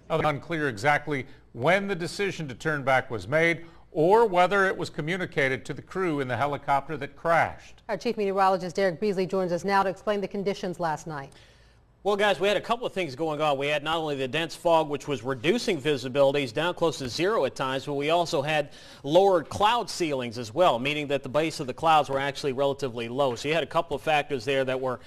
Unclear exactly when the decision to turn back was made or whether it was communicated to the crew in the helicopter that crashed. Our chief meteorologist Derek Beasley joins us now to explain the conditions last night. Well, guys, we had a couple of things going on. We had not only the dense fog, which was reducing visibilities down close to zero at times, but we also had lowered cloud ceilings as well, meaning that the base of the clouds were actually relatively low. So you had a couple of factors there that were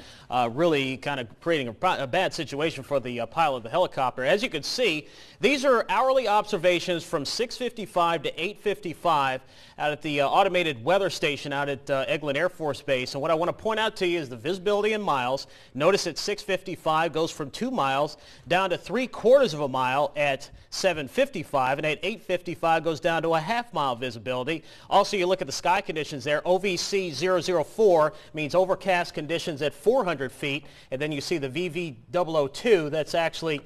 really kind of creating a bad situation for the pilot of the helicopter. As you can see, these are hourly observations from 6:55 to 8:55 out at the automated weather station out at Eglin Air Force Base. And what I want to point out to you is the visibility in miles. Notice at 6:55 goes from 2 miles down to 3/4 of a mile at 7:55, and at 8:55 goes down to a half-mile visibility. Also, you look at the sky conditions there. OVC 004 means overcast conditions at 400 feet, and then you see the VV 002. That's actually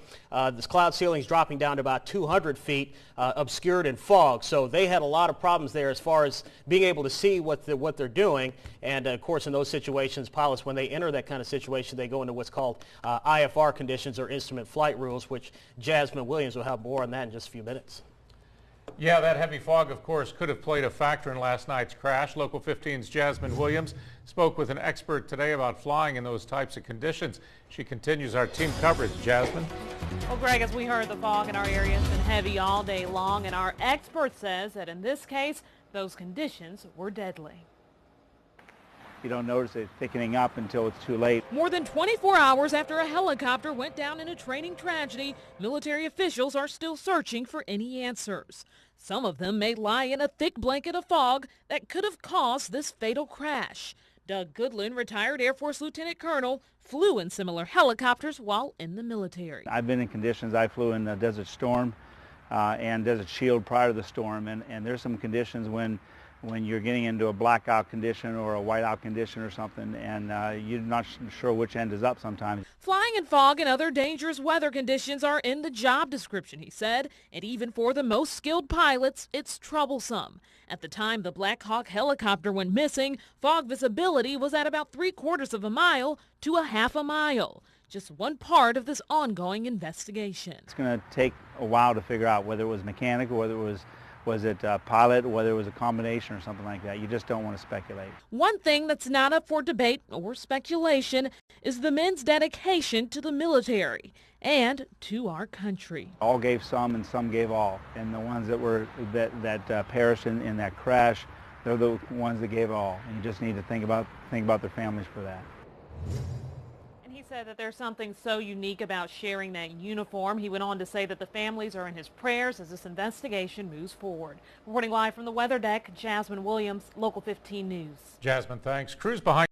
this cloud ceilings dropping down to about 200 feet, obscured in fog. So they had a lot of problems there as far as being able to see what they're doing. And of course, in those situations, pilots, when they enter that kind of situation, they go into what's called IFR conditions, or instrument flight rules, which Jasmine Williams will have more on that in just a few minutes. Yeah, that heavy fog, of course, could have played a factor in last night's crash. Local 15's Jasmine Williams spoke with an expert today about flying in those types of conditions. She continues our team coverage. Jasmine? Well, Greg, as we heard, the fog in our area has been heavy all day long, and our expert says that in this case, those conditions were deadly. You don't notice it thickening up until it's too late. More than 24 hours after a helicopter went down in a training tragedy, military officials are still searching for any answers. Some of them may lie in a thick blanket of fog that could have caused this fatal crash. Doug Goodlin, retired Air Force Lieutenant Colonel, flew in similar helicopters while in the military. I've been in conditions. I flew in the Desert Storm and Desert Shield prior to the storm, and there's some conditions when you're getting into a blackout condition or a whiteout condition or something, and you're not sure which end is up sometimes. Flying in fog and other dangerous weather conditions are in the job description, he said, and even for the most skilled pilots, it's troublesome. At the time the Black Hawk helicopter went missing, fog visibility was at about 3/4 of a mile to a half a mile. Just one part of this ongoing investigation. It's going to take a while to figure out whether it was mechanical, whether it was it pilot, whether it was a combination or something like that. You just don't want to speculate. One thing that's not up for debate or speculation is the men's dedication to the military and to our country. All gave some and some gave all. And the ones that perished in that crash, they're the ones that gave all. And you just need to think about their families for that. He said that there's something so unique about sharing that uniform. He went on to say that the families are in his prayers as this investigation moves forward. Reporting live from the weather deck, Jasmine Williams, Local 15 News. Jasmine, thanks. Crews behind